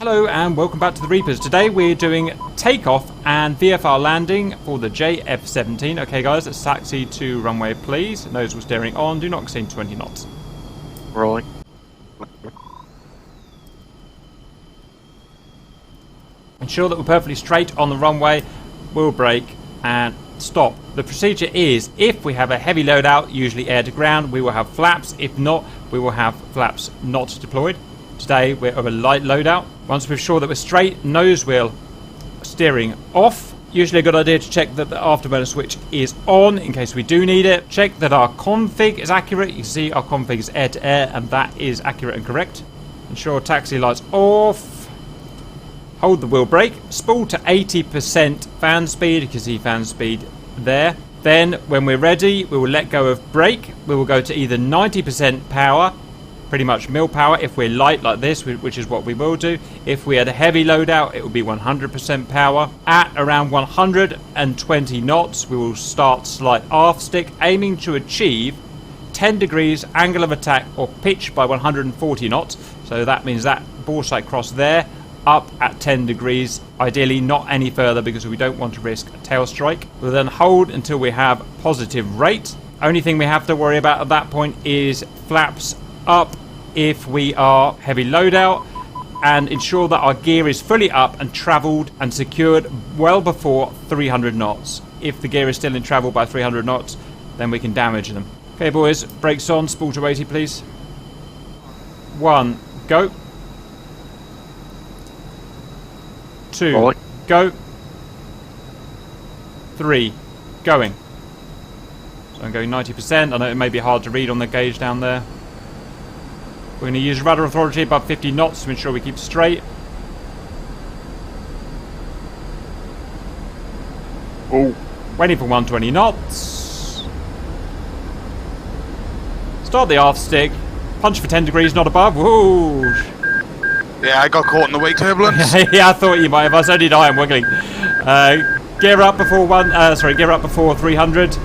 Hello and welcome back to the Reapers. Today we're doing takeoff and VFR landing for the JF-17. Okay guys, let's taxi to runway please. Nose steering on, do not exceed 20 knots. Rolling. Ensure that we're perfectly straight on the runway. We'll brake and stop. The procedure is, if we have a heavy loadout, usually air to ground, we will have flaps. If not, we will have flaps not deployed. Today we're of a light loadout. Once we're sure that we're straight, nose wheel steering off. Usually a good idea to check that the afterburner switch is on in case we do need it. Check that our config is accurate. You can see our config is air to air and that is accurate and correct. Ensure taxi lights off. Hold the wheel brake. Spool to 80% fan speed. You can see fan speed there. Then when we're ready, we will let go of brake. We will go to either 90% power, pretty much mil power if we're light like this, which is what we will do. If we had a heavy loadout, it will be 100% power. At around 120 knots, we will start slight aft stick, aiming to achieve 10 degrees angle of attack or pitch by 140 knots. So that means that ball sight cross there, up at 10 degrees, ideally not any further because we don't want to risk a tail strike. We'll then hold until we have positive rate. Only thing we have to worry about at that point is flaps up if we are heavy loadout, and ensure that our gear is fully up and travelled and secured well before 300 knots. If the gear is still in travel by 300 knots, then we can damage them. Okay boys, brakes on, spool to 80 please. 1, go. 2, Rolling. go. 3, going. So I'm going 90%. I know it may be hard to read on the gauge down there. We're going to use rudder authority above 50 knots to ensure we keep straight. Oh. Waiting for 120 knots. Start the aft stick. Punch for 10 degrees, not above. Woo! Yeah, I got caught in the wake turbulence. Yeah, I thought you might have. I was only dying wiggling. Gear up before gear up before 300.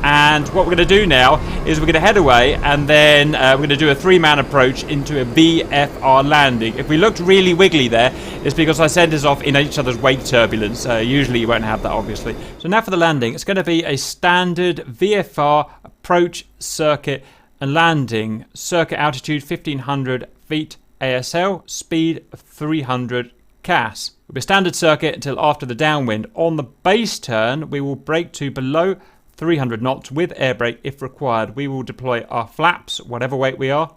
And what we're going to do now is we're going to head away and then we're going to do a 3-man approach into a VFR landing. If we looked really wiggly there, it's because I sent us off in each other's wake turbulence. Usually you won't have that, obviously. So now for the landing, it's going to be a standard VFR approach circuit and landing. Circuit altitude 1500 feet ASL, speed of 300 CAS. It'll be a standard circuit until after the downwind. On the base turn, we will brake to below 300 knots with air brake if required. We will deploy our flaps, whatever weight we are.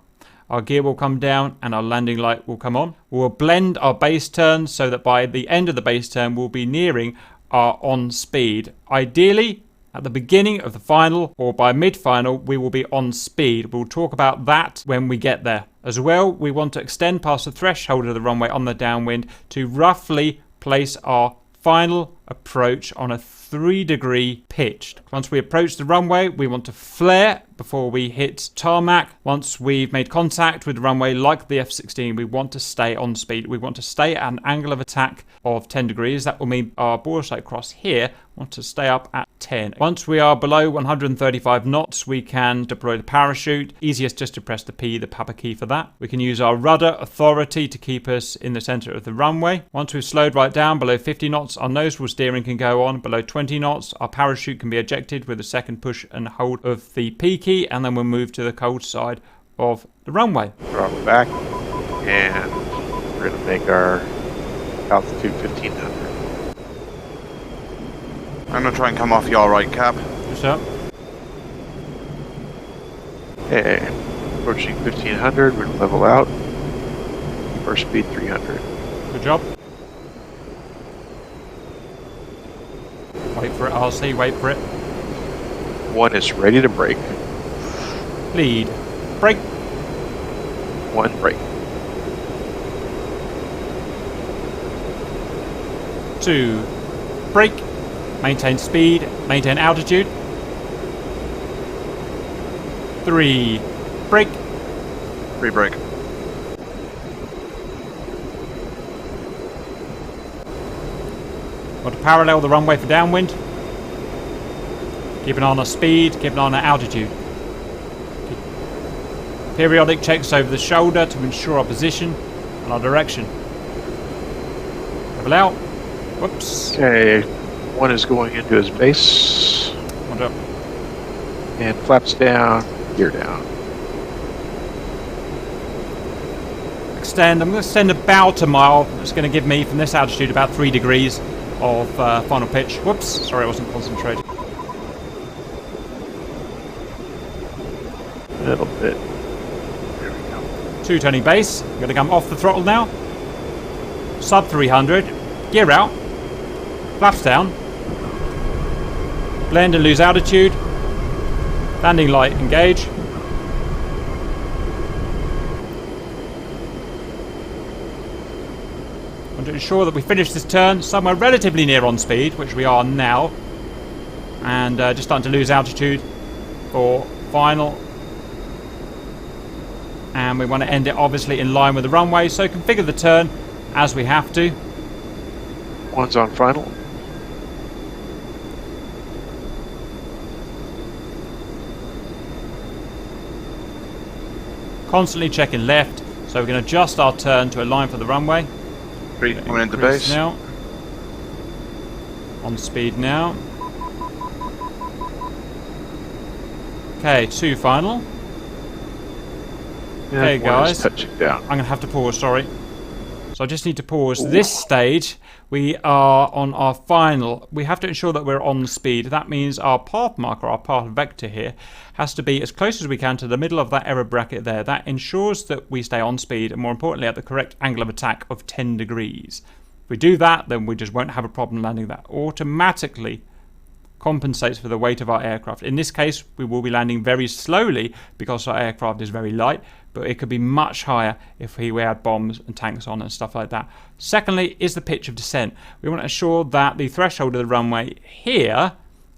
Our gear will come down and our landing light will come on. We will blend our base turn so that by the end of the base turn we'll be nearing our on speed. Ideally, at the beginning of the final or by mid-final, we will be on speed. We'll talk about that when we get there. As well, we want to extend past the threshold of the runway on the downwind to roughly place our final approach on a 3-degree pitched. Once we approach the runway, we want to flare before we hit tarmac. Once we've made contact with the runway like the F-16, we want to stay on speed. We want to stay at an angle of attack of 10 degrees. That will mean our ball sight cross here want to stay up at 10. Once we are below 135 knots, we can deploy the parachute. Easiest just to press the P, the Papa key for that. We can use our rudder authority to keep us in the center of the runway. Once we've slowed right down below 50 knots, our nose wheel steering can go on. Below 20 knots, our parachute can be ejected with a second push and hold of the P key, and then we'll move to the cold side of the runway. Throttle back, and we're going to make our altitude 1500. I'm going to try and come off your right cap. What's up? And approaching 1500, we're going to level out. Keep our speed 300. Good job. Wait for it, RC, wait for it. 1 is ready to brake. Lead. Brake. 1 brake. 2. Brake. Maintain speed. Maintain altitude. 3. Brake. 3 brake. Want to parallel the runway for downwind. Keep an eye on our speed. Keep an eye on our altitude. Periodic checks over the shoulder to ensure our position and our direction. Level out. Whoops. Okay, one is going into his base. One up. And flaps down, gear down. Extend. I'm going to extend about a mile. It's going to give me, from this altitude, about 3 degrees of final pitch. Whoops. Sorry, I wasn't concentrating. A little bit. There we go. 2 turning base. I'm going to come off the throttle now. Sub 300. Gear out. Flaps down. Blend and lose altitude. Landing light engage. I want to ensure that we finish this turn somewhere relatively near on speed, which we are now. And just starting to lose altitude for final. And we want to end it obviously in line with the runway, so configure the turn as we have to. One's on final. Constantly checking left, so we're going to adjust our turn to align for the runway. 3 coming into Increase base. now. On speed now. Okay, 2 final. Okay, And one is guys. touching down. I'm going to have to pause, sorry. So I just need to pause this stage. We are on our final. We have to ensure that we're on speed. That means our path marker, our path vector here, has to be as close as we can to the middle of that error bracket there. That ensures that we stay on speed, and more importantly, at the correct angle of attack of 10 degrees. If we do that, then we just won't have a problem landing. That automatically compensates for the weight of our aircraft. In this case, we will be landing very slowly because our aircraft is very light, but it could be much higher if we had bombs and tanks on and stuff like that. Secondly is the pitch of descent. We want to ensure that the threshold of the runway here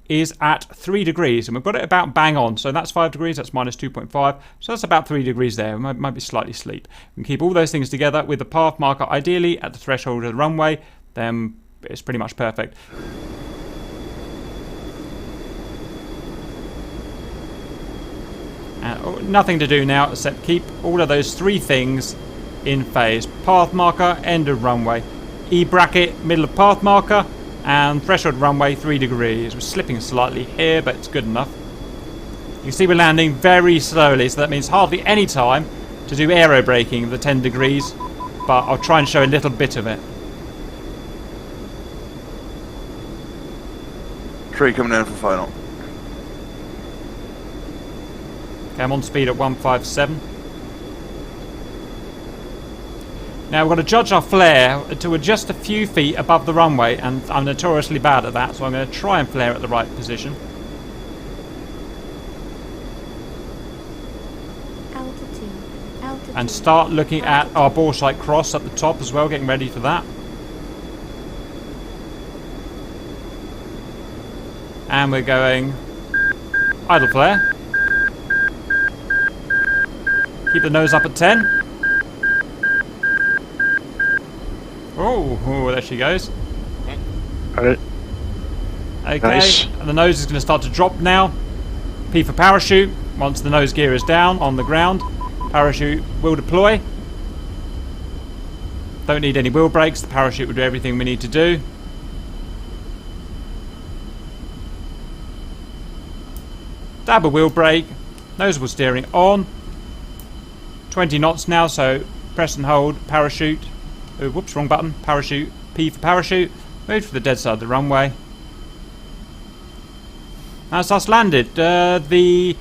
is at 3 degrees, and we've got it about bang on. So that's 5 degrees, that's minus 2.5, so that's about 3 degrees there. It might be slightly steep. We can keep all those things together with the path marker ideally at the threshold of the runway, then it's pretty much perfect. Nothing to do now except keep all of those 3 things in phase. Path marker, end of runway. E bracket, middle of path marker, and threshold runway 3 degrees. We're slipping slightly here, but it's good enough. You can see we're landing very slowly, so that means hardly any time to do aero braking of the 10 degrees, but I'll try and show a little bit of it. 3 coming in for final. Okay, I'm on speed at 157. Now we've got to judge our flare to just a few feet above the runway, and I'm notoriously bad at that, so I'm going to try and flare at the right position. Altitude. And start looking at our bore sight cross at the top as well, getting ready for that. And we're going idle flare. Keep the nose up at 10. Oh, there she goes. Got it. Okay, Nice. and the nose is going to start to drop now. P for parachute. Once the nose gear is down on the ground, parachute will deploy. Don't need any wheel brakes. The parachute will do everything we need to do. Dab a wheel brake. Noseable steering on. 20 knots now, so press and hold parachute. Oh, whoops, wrong button. Parachute. P for parachute. Move to the dead side of the runway. That's us landed. The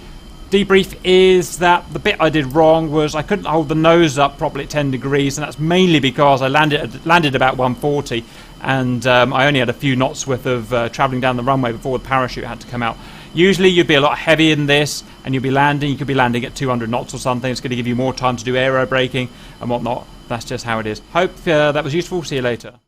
debrief is that the bit I did wrong was I couldn't hold the nose up properly at 10 degrees, and that's mainly because I landed about 140, and I only had a few knots worth of travelling down the runway before the parachute had to come out. Usually you'd be a lot heavier than this, and you'd be landing. You could be landing at 200 knots or something. It's going to give you more time to do aero braking and whatnot. That's just how it is. Hope that was useful. See you later.